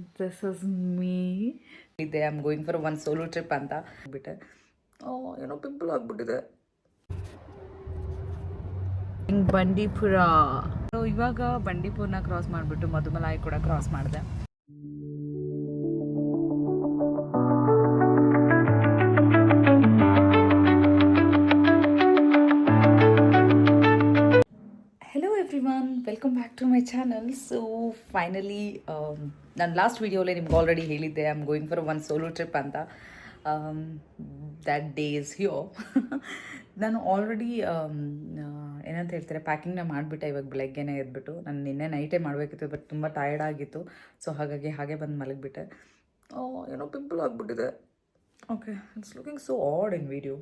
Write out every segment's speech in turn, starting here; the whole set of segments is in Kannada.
This is me. I am going for one solo trip ಅಂತ ಬಿಟ್ಟೆ. ಏನೋ ಪಿಂಪಲ್ ಆಗ್ಬಿಟ್ಟಿದೆ. ಬಂಡೀಪುರ. ಇವಾಗ ಬಂಡೀಪುರನ ಕ್ರಾಸ್ ಮಾಡಿಬಿಟ್ಟು ಮಧುಮಲಾಯಿ ಕೂಡ ಕ್ರಾಸ್ ಮಾಡಿದೆ. Welcome back to my channel. So finally ನಾನು ಲಾಸ್ಟ್ ವೀಡಿಯೋಲೇ ನಿಮ್ಗೆ ಆಲ್ರೆಡಿ ಹೇಳಿದ್ದೆ I am going for one solo trip ಅಂತ. That day is here. ನಾನು ಆಲ್ರೆಡಿ ಏನಂತ ಹೇಳ್ತಾರೆ ಪ್ಯಾಕಿಂಗ್ನ ಮಾಡಿಬಿಟ್ಟೆ ಇವಾಗ ಬೆಳಗ್ಗೆನೇ ಎದ್ಬಿಟ್ಟು. ನಾನು ನಿನ್ನೆ ನೈಟೇ ಮಾಡಬೇಕಿತ್ತು ಬಟ್ ತುಂಬ ಟಯರ್ಡ್ ಆಗಿತ್ತು. ಸೊ ಹಾಗೆ ಬಂದು ಮಲಗಿಬಿಟ್ಟೆ. ಏನೋ ಪಿಂಪಲ್ ಆಗಿಬಿಟ್ಟಿದೆ. Okay, it's looking so odd in video.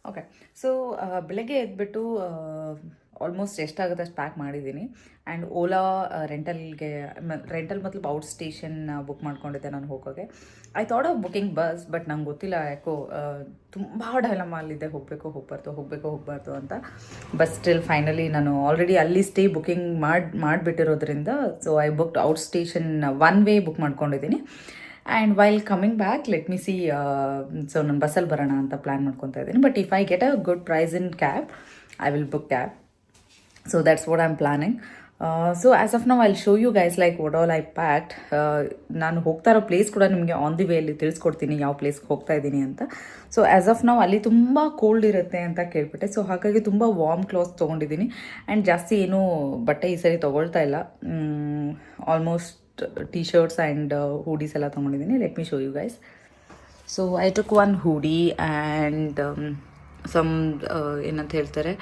Okay, so ಬೆಳಗ್ಗೆ ಎದ್ಬಿಟ್ಟು ಆಲ್ಮೋಸ್ಟ್ ಎಷ್ಟಾಗುತ್ತೆ ಅಷ್ಟು ಪ್ಯಾಕ್ ಮಾಡಿದ್ದೀನಿ. ಆ್ಯಂಡ್ ಓಲಾ ರೆಂಟಲ್ ಮತ್ತು ಔಟ್ ಸ್ಟೇಷನ್ ಬುಕ್ ಮಾಡ್ಕೊಂಡಿದ್ದೆ ನಾನು ಹೋಗೋಕ್ಕೆ. I thought of booking bus, but ನಂಗೆ ಗೊತ್ತಿಲ್ಲ ಯಾಕೋ ತುಂಬ ಡೈಲಮಲ್ಲಿದೆ, ಹೋಗಬೇಕು ಅಂತ. ಬಟ್ ಸ್ಟಿಲ್ ಫೈನಲಿ ನಾನು ಆಲ್ರೆಡಿ ಅಲ್ಲಿ ಸ್ಟೇ ಬುಕಿಂಗ್ ಮಾಡಿಬಿಟ್ಟಿರೋದ್ರಿಂದ so I booked out station one way book ಮಾಡ್ಕೊಂಡಿದ್ದೀನಿ. And while coming back let me see, so ನಾನು ಬಸ್ಸಲ್ಲಿ ಬರೋಣ ಅಂತ ಪ್ಲ್ಯಾನ್ ಮಾಡ್ಕೊತಾ ಇದ್ದೀನಿ. But if I get a good price in cab I will book cab. So that's what I'm planning. So as of now I'll show you guys like what all I packed. ನಾನು ಹೋಗ್ತಾ ಇರೋ ಪ್ಲೇಸ್ ಕೂಡ ನಿಮಗೆ ಆನ್ ದಿ ವೇಯಲ್ಲಿ ತಿಳಿಸ್ಕೊಡ್ತೀನಿ ಯಾವ ಪ್ಲೇಸ್ಗೆ ಹೋಗ್ತಾ ಇದ್ದೀನಿ ಅಂತ. ಸೊ ಆ್ಯಸ್ ಆಫ್ ನಾವು ಅಲ್ಲಿ ತುಂಬ ಕೋಲ್ಡ್ ಇರುತ್ತೆ ಅಂತ ಕೇಳ್ಬಿಟ್ಟೆ. ಸೊ ಹಾಗಾಗಿ ತುಂಬ ವಾರ್ಮ್ ಕ್ಲಾತ್ಸ್ ತೊಗೊಂಡಿದ್ದೀನಿ. ಆ್ಯಂಡ್ ಜಾಸ್ತಿ ಏನೂ ಬಟ್ಟೆ ಈ ಸರಿ ತೊಗೊಳ್ತಾ ಇಲ್ಲ. Almost T shirts and hoodies ಎಲ್ಲ ತೊಗೊಂಡಿದ್ದೀನಿ. Let me show you guys. So I took one hoodie and some ಏನಂತ ಹೇಳ್ತಾರೆ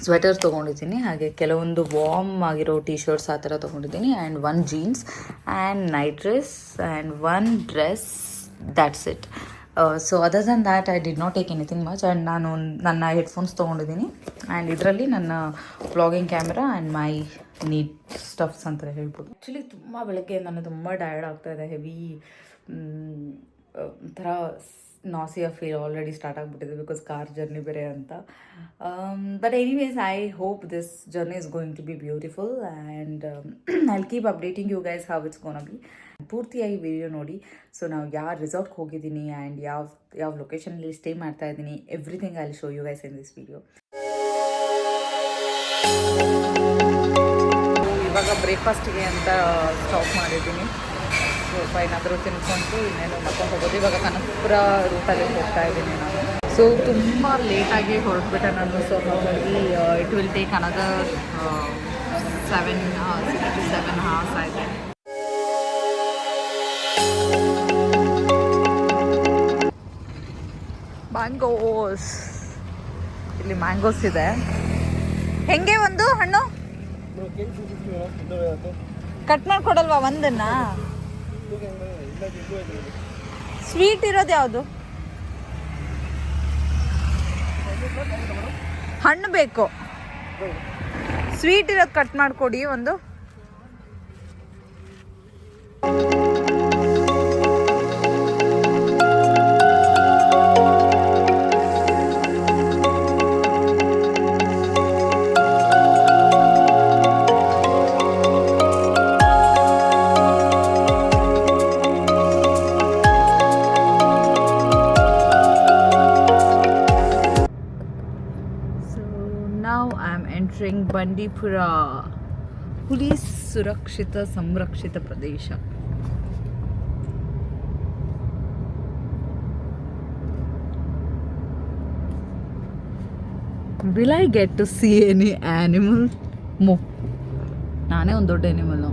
ಸ್ವೆಟರ್ ತೊಗೊಂಡಿದ್ದೀನಿ. ಹಾಗೆ ಕೆಲವೊಂದು ವಾರ್ಮ್ ಆಗಿರೋ ಟಿ ಶರ್ಟ್ಸ್ ಆ ಥರ ತೊಗೊಂಡಿದ್ದೀನಿ. And one jeans and night dress and one dress, that's it. So other than that I did not take anything much. And ನಾನು ನನ್ನ ಹೆಡ್ಫೋನ್ಸ್ ತೊಗೊಂಡಿದ್ದೀನಿ. ಆ್ಯಂಡ್ ಇದರಲ್ಲಿ ನನ್ನ vlogging camera and my neat stuffs ಅಂತ ಹೇಳ್ಬೋದು. ಆ್ಯಕ್ಚುಲಿ ತುಂಬ ಬೆಳಗ್ಗೆ ನಾನು ತುಂಬ ಟಯರ್ಡ್ ಆಗ್ತಾಯಿದೆ. ಹೆವಿ ಥರ ನಾಸಿಯಾ ಫೀಲ್ ಆಲ್ರೆಡಿ ಸ್ಟಾರ್ಟ್ ಆಗಿಬಿಟ್ಟಿದೆ ಬಿಕಾಸ್ ಕಾರ್ ಜರ್ನಿ ಬೇರೆ ಅಂತ. But anyways I hope this journey is going to be beautiful and I will keep updating you guys how it's gonna be. ಪೂರ್ತಿಯಾಗಿ ವಿಡಿಯೋ ನೋಡಿ. ಸೊ ನಾವು ಯಾವ ರೆಸಾರ್ಟ್ಗೆ ಹೋಗಿದ್ದೀನಿ ಆ್ಯಂಡ್ ಯಾವ ಲೊಕೇಶನಲ್ಲಿ ಸ್ಟೇ ಮಾಡ್ತಾ ಇದ್ದೀನಿ, everything I will show you guys in this video. ಇವಾಗ ಬ್ರೇಕ್ಫಾಸ್ಟಿಗೆ ಅಂತ ಸ್ಟಾಪ್ ಮಾಡಿದ್ದೀನಿ. ಸ್ವಲ್ಪ ಏನಾದರೂ ತಿನ್ಕೊಂಡು ಇನ್ನೇನು ಮತ್ತೆ ಹೋಗೋದು. ಇವಾಗ ಕನಕಪುರ ರೂಟಲ್ಲಿ ಹೋಗ್ತಾ ಇದ್ದೀನಿ ನಾನು. ಸೊ ತುಂಬ ಲೇಟಾಗಿ ಹೊರಟ್ಬಿಟ್ಟೆ ನಾನು. ಸೊ ಹಾಗಾಗಿ it will take another 6 to 7 hours ಆಯಿತು. ಮ್ಯಾಂಗೋಸ್, ಇಲ್ಲಿ ಮ್ಯಾಂಗೋಸ್ ಇದೆ. ಹೆಂಗೆ ಒಂದು ಹಣ್ಣು ಕಟ್ ಮಾಡಿಕೊಡಲ್ವಾ ಒಂದನ್ನು? ಸ್ವೀಟ್ ಇರೋದು ಯಾವುದು? ಹಣ್ಣು ಬೇಕು, ಸ್ವೀಟ್ ಇರೋದು ಕಟ್ ಮಾಡಿಕೊಡಿ ಒಂದು. ಎಂಟ್ರಿಂಗ್ ಬಂಡೀಪುರ, ಹುಲಿ ಸುರಕ್ಷಿತ ಸಂರಕ್ಷಿತ ಪ್ರದೇಶ. Will I get to see any animal? ನಾನೇ ಒಂದು ದೊಡ್ಡ ಆ್ಯನಿಮಲ್ಲು.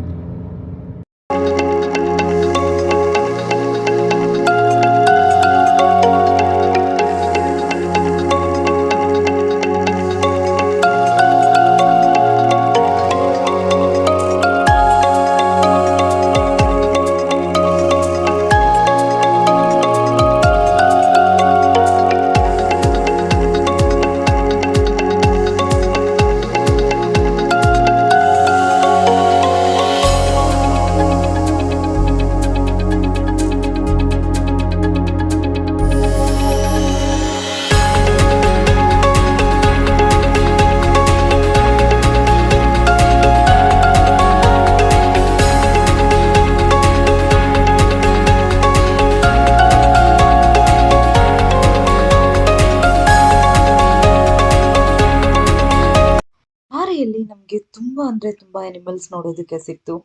ಅಂದರೆ ತುಂಬ ಎನಿಮಲ್ಸ್ ನೋಡೋದಕ್ಕೆ ಸಿಕ್ತು.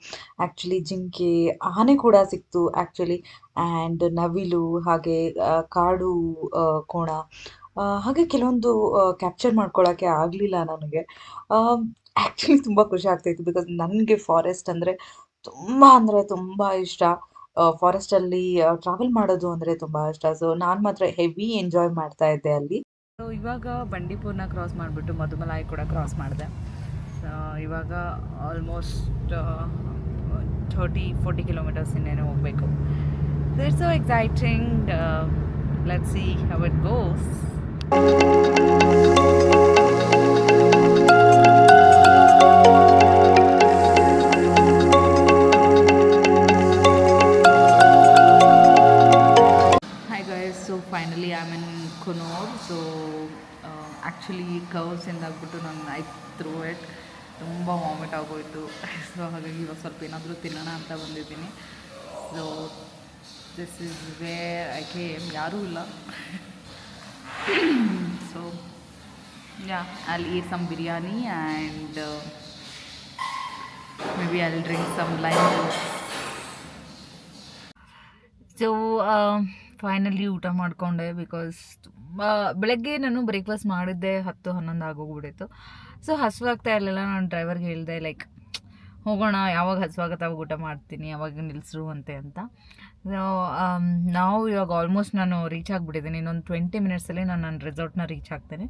ಆ್ಯಕ್ಚುಲಿ ಜಿಂಕೆ, ಆನೆ ಕೂಡ ಸಿಕ್ತು ಆ್ಯಕ್ಚುಲಿ. ಆ್ಯಂಡ್ ನವಿಲು, ಹಾಗೆ ಕಾಡು ಕೋಣ, ಹಾಗೆ ಕೆಲವೊಂದು ಕ್ಯಾಪ್ಚರ್ ಮಾಡ್ಕೊಳ್ಳೋಕ್ಕೆ ಆಗಲಿಲ್ಲ ನನಗೆ. ಆ್ಯಕ್ಚುಲಿ ತುಂಬ ಖುಷಿ ಆಗ್ತಾಯಿತ್ತು ಬಿಕಾಸ್ ನನಗೆ ಫಾರೆಸ್ಟ್ ಅಂದರೆ ತುಂಬ ಇಷ್ಟ. ಫಾರೆಸ್ಟಲ್ಲಿ ಟ್ರಾವೆಲ್ ಮಾಡೋದು ಅಂದರೆ ತುಂಬ ಇಷ್ಟ. ಸೊ ನಾನು ಮಾತ್ರ ಹೆವಿ ಎಂಜಾಯ್ ಮಾಡ್ತಾ ಇದ್ದೆ ಅಲ್ಲಿ. ಸೊ ಇವಾಗ ಬಂಡೀಪುರನ ಕ್ರಾಸ್ ಮಾಡಿಬಿಟ್ಟು ಮಧುಮಲಾಯಿ ಕೂಡ ಕ್ರಾಸ್ ಮಾಡಿದೆ. ಇವಾಗ ಆಲ್ಮೋಸ್ಟ್ 30-40 ಕಿಲೋಮೀಟರ್ಸ್ ಇನ್ನೇನು ಹೋಗಬೇಕು. It's so exciting. Let's see how it goes. So finally I mean Coonoor. So actually ಕರ್ವ್ಸಿಂದ ಆಗ್ಬಿಟ್ಟು ನಾನು ಐ ಥ್ರೂ ಇಟ್, ತುಂಬ ವಾಮಿಟ್ ಆಗೋಯಿತು. ಸೊ ಹಾಗಾಗಿ ಇವಾಗ ಸ್ವಲ್ಪ ಏನಾದರೂ ತಿನ್ನೋಣ ಅಂತ ಬಂದಿದ್ದೀನಿ. So this is where I came. ಯಾರೂ ಇಲ್ಲ. So yeah, I'll eat some biryani and may I'll drink some lime juice. So finally ಊಟ ಮಾಡಿಕೊಂಡೆ ಬಿಕಾಸ್ ತುಂಬ ಬೆಳಗ್ಗೆ ನಾನು ಬ್ರೇಕ್ಫಾಸ್ಟ್ ಮಾಡಿದ್ದೆ 10-11 ಆಗೋಗ್ಬಿಟ್ಟಿತ್ತು. ಸೊ ಹಸುವಾಗ್ತಾ ಇರಲಿಲ್ಲ. ನಾನು ಡ್ರೈವರ್ಗೆ ಹೇಳಿದೆ ಲೈಕ್ ಹೋಗೋಣ, ಯಾವಾಗ ಹಸುವಾಗುತ್ತೆ ಅವಾಗ ಊಟ ಮಾಡ್ತೀನಿ, ಯಾವಾಗ ನಿಲ್ಲಿಸ್ರು ಅಂತ. ಸೊ ನಾವು ಇವಾಗ ಆಲ್ಮೋಸ್ಟ್ ನಾನು ರೀಚ್ ಆಗಿಬಿಟ್ಟಿದ್ದೀನಿ. ಇನ್ನೊಂದು 20 ಮಿನಿಟ್ಸಲ್ಲಿ ನಾನು ನನ್ನ ರೆಸಾರ್ಟ್ನ ರೀಚ್ ಆಗ್ತೇನೆ.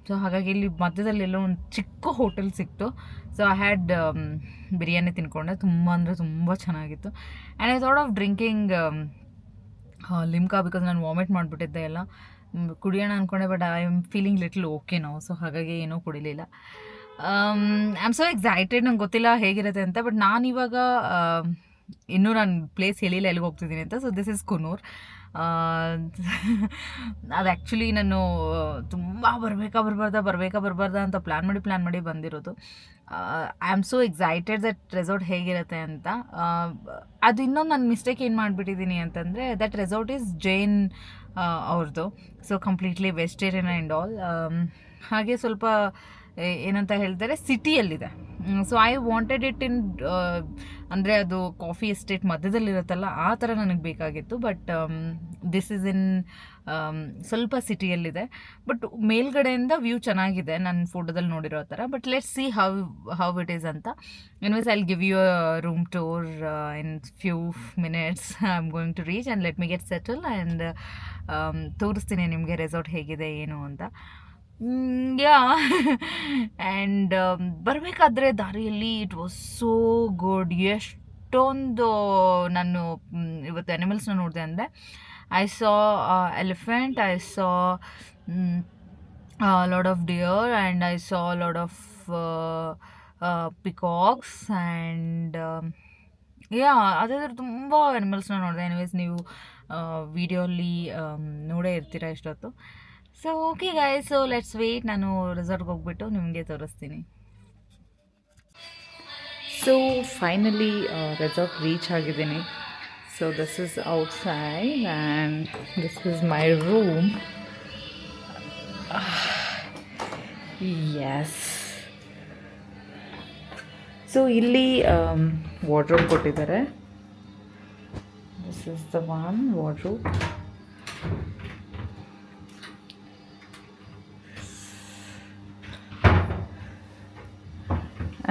ಸೊ ಹಾಗಾಗಿ ಇಲ್ಲಿ ಮಧ್ಯದಲ್ಲೆಲ್ಲೋ ಒಂದು ಚಿಕ್ಕ ಹೋಟೆಲ್ ಸಿಕ್ತು. ಸೊ ಐ ಹ್ಯಾಡ್ ಬಿರಿಯಾನಿ ತಿನ್ಕೊಂಡೆ. ತುಂಬ ಅಂದರೆ ತುಂಬ ಚೆನ್ನಾಗಿತ್ತು. And I thought of drinking Limca because ನಾನು ವಾಮಿಟ್ ಮಾಡಿಬಿಟ್ಟಿದ್ದೆ ಎಲ್ಲ. ಕುಡಿಯೋಣ ಅಂದ್ಕೊಂಡೆ, but I am feeling little okay ನಾವು. ಸೊ ಹಾಗಾಗಿ ಏನೂ ಕುಡಿಲಿಲ್ಲ. I am so excited. ನಂಗೆ ಗೊತ್ತಿಲ್ಲ ಹೇಗಿರುತ್ತೆ ಅಂತ. ಬಟ್ ನಾನಿವಾಗ ಇನ್ನೂ ನಾನು ಪ್ಲೇಸ್ ಹೇಳಿಲ್ಲ ಎಲ್ಲಿಗೆ ಹೋಗ್ತಿದ್ದೀನಿ ಅಂತ. So this is Coonoor. ಅದು ಆ್ಯಕ್ಚುಲಿ ನಾನು ತುಂಬ ಬರಬೇಕಾ ಅಂತ ಪ್ಲ್ಯಾನ್ ಮಾಡಿ ಬಂದಿರೋದು. I am so excited that resort ಹೇಗಿರುತ್ತೆ ಅಂತ. ಅದು ಇನ್ನೊಂದು ನಾನು ಮಿಸ್ಟೇಕ್ ಏನು ಮಾಡಿಬಿಟ್ಟಿದ್ದೀನಿ ಅಂತಂದರೆ, ದಟ್ ರೆಸಾರ್ಟ್ ಈಸ್ ಜೈನ್ ಅವ್ರದ್ದು. So completely vegetarian and all. ಹಾಗೆ ಸ್ವಲ್ಪ ಏನಂತ ಹೇಳ್ತಾರೆ, ಸಿಟಿಯಲ್ಲಿದೆ. So I wanted it in ಅಂದರೆ ಅದು ಕಾಫಿ ಎಸ್ಟೇಟ್ ಮಧ್ಯದಲ್ಲಿರುತ್ತಲ್ಲ, ಆ ಥರ ನನಗೆ ಬೇಕಾಗಿತ್ತು. ಬಟ್ ದಿಸ್ ಇಸ್ ಇನ್ ಸ್ವಲ್ಪ ಸಿಟಿಯಲ್ಲಿದೆ. ಬಟ್ ಮೇಲ್ಗಡೆಯಿಂದ ವ್ಯೂ ಚೆನ್ನಾಗಿದೆ ನಾನು ಫೋಟೋದಲ್ಲಿ ನೋಡಿರೋ ಥರ. But let's see how it is ಅಂತ. Anyways I'll give you a room tour in few minutes. I am going to reach and let me get settle and ತೋರಿಸ್ತೀನಿ ನಿಮಗೆ ರೆಸಾರ್ಟ್ ಹೇಗಿದೆ ಏನು ಅಂತ. ಯಾ ಆ್ಯಂಡ್ ಬರಬೇಕಾದ್ರೆ ದಾರಿಯಲ್ಲಿ ಇಟ್ ವಾಸ್ ಸೋ ಗುಡ್. ಎಷ್ಟೊಂದು ನಾನು ಇವತ್ತು ಅನಿಮಲ್ಸ್ನ ನೋಡಿದೆ ಅಂದರೆ, I saw elephant, I saw lot of dear and I saw lot of peacocks and yeah ಅದೇ ಥರ ತುಂಬ ಅನಿಮಲ್ಸ್ನ ನೋಡಿದೆ. ಎನಿವೇಸ್ ನೀವು ವಿಡಿಯೋಲಿ ನೋಡೇ ಇರ್ತೀರ ಇಷ್ಟೊತ್ತು. So okay guys, so let's wait. ನಾನು ರೆಸಾರ್ಟ್ಗೆ ಹೋಗ್ಬಿಟ್ಟು ನಿಮಗೆ ತೋರಿಸ್ತೀನಿ. ಸೊ ಫೈನಲಿ ರೆಸಾರ್ಟ್ ರೀಚ್ ಆಗಿದ್ದೀನಿ. So this is outside and this is my room. Yes. So ಇಲ್ಲಿ ವಾರ್ಡ್ರೋಬ್ ಕೊಟ್ಟಿದ್ದಾರೆ. This is the one wardrobe.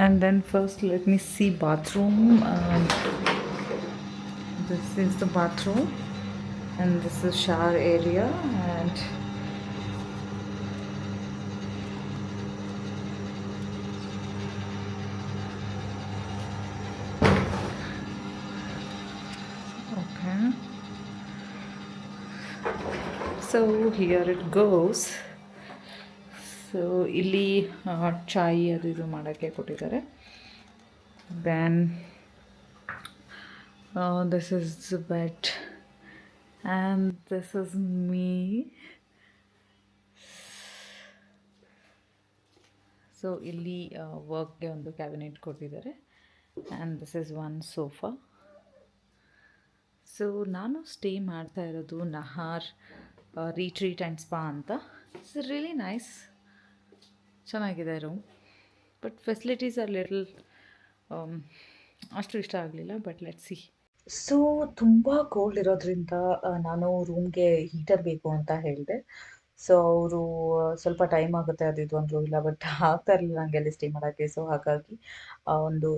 And then first let me see bathroom. This is the bathroom and this is shower area and okay. So here it goes. So ಇಲ್ಲಿ ಚಾಯ್ ಅದು ಇದು ಮಾಡೋಕ್ಕೆ ಕೊಟ್ಟಿದ್ದಾರೆ. Then this is bed and this is me. So ಇಲ್ಲಿ ವರ್ಕ್ಗೆ ಒಂದು ಕ್ಯಾಬಿನೆಟ್ ಕೊಟ್ಟಿದ್ದಾರೆ and this is one sofa. So ನಾನು ಸ್ಟೇ ಮಾಡ್ತಾ ಇರೋದು ನಹಾರ್ ರೀಟ್ರೀಟ್ ಆ್ಯಂಡ್ ಸ್ಪಾ ಅಂತ. It's really nice. ಚೆನ್ನಾಗಿದೆ room. But facilities are little ಅಷ್ಟು ಇಷ್ಟ ಆಗಲಿಲ್ಲ, ಬಟ್ ಲೆಟ್ ಸಿ. ಸೊ ತುಂಬ ಕೋಲ್ಡ್ ಇರೋದ್ರಿಂದ ನಾನು ರೂಮ್ಗೆ ಹೀಟರ್ ಬೇಕು ಅಂತ ಹೇಳಿದೆ. ಸೊ ಅವರು ಸ್ವಲ್ಪ ಟೈಮ್ ಆಗುತ್ತೆ ಅದು ಇದು ಅಂದರು. ಇಲ್ಲ ಬಟ್ ಆಗ್ತಾ ಇರಲಿಲ್ಲ ನನಗೆ ಅಲ್ಲಿ ಸ್ಟೇ ಮಾಡೋಕ್ಕೆ. ಸೊ ಹಾಗಾಗಿ ಒಂದು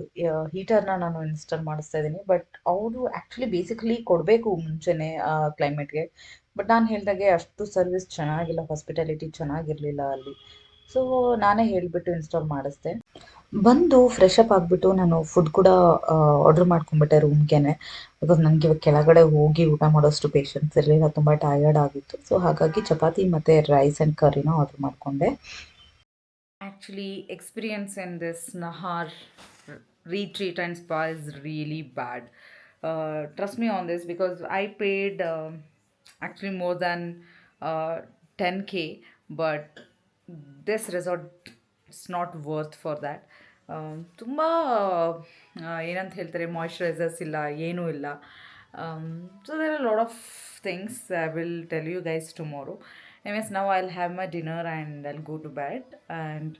ಹೀಟರ್ನ ನಾನು ಇನ್ಸ್ಟಾಲ್ ಮಾಡಿಸ್ತಾ ಇದ್ದೀನಿ. ಬಟ್ ಅವರು ಆ್ಯಕ್ಚುಲಿ ಬೇಸಿಕಲಿ ಕೊಡಬೇಕು ಮುಂಚೆನೇ ಕ್ಲೈಮೇಟ್ಗೆ. ಬಟ್ ನಾನು ಹೇಳಿದಾಗೆ ಅಷ್ಟು ಸರ್ವಿಸ್ ಚೆನ್ನಾಗಿಲ್ಲ, ಹಾಸ್ಪಿಟಾಲಿಟಿ ಚೆನ್ನಾಗಿರಲಿಲ್ಲ ಅಲ್ಲಿ. ಸೊ ನಾನೇ ಹೇಳಿಬಿಟ್ಟು ಇನ್ಸ್ಟಾಲ್ ಮಾಡಿಸ್ದೆ. ಬಂದು ಫ್ರೆಶ್ ಅಪ್ ಆಗಿಬಿಟ್ಟು ನಾನು ಫುಡ್ ಕೂಡ ಆರ್ಡರ್ ಮಾಡ್ಕೊಂಡ್ಬಿಟ್ಟೆ ರೂಮ್ಗೆನೆ. ಬಿಕಾಸ್ ನನಗೆ ಇವಾಗ ಕೆಳಗಡೆ ಹೋಗಿ ಊಟ ಮಾಡೋಷ್ಟು ಪೇಷನ್ಸ್ ಇರಲಿಲ್ಲ, ತುಂಬ ಟಯರ್ಡ್ ಆಗಿತ್ತು. ಸೊ ಹಾಗಾಗಿ ಚಪಾತಿ ಮತ್ತು ರೈಸ್ ಆ್ಯಂಡ್ ಕರಿನ ಆರ್ಡರ್ ಮಾಡಿಕೊಂಡೆ. Actually, experience in this Nahar retreat and spa is really bad. Trust me on this, because I paid actually more than 10K, but this resort is not worth for that. ತುಂಬ ಏನಂತ ಹೇಳ್ತಾರೆ, ಮಾಯ್ಶ್ಚರೈಸರ್ಸ್ ಇಲ್ಲ, ಏನೂ ಇಲ್ಲ. So there are a lot of things I will tell you guys tomorrow. Anyways, now I'll have my dinner and I'll go to bed, and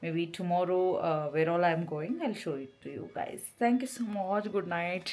maybe tomorrow where all I'm going I'll show it to you guys. Thank you so much. Good night.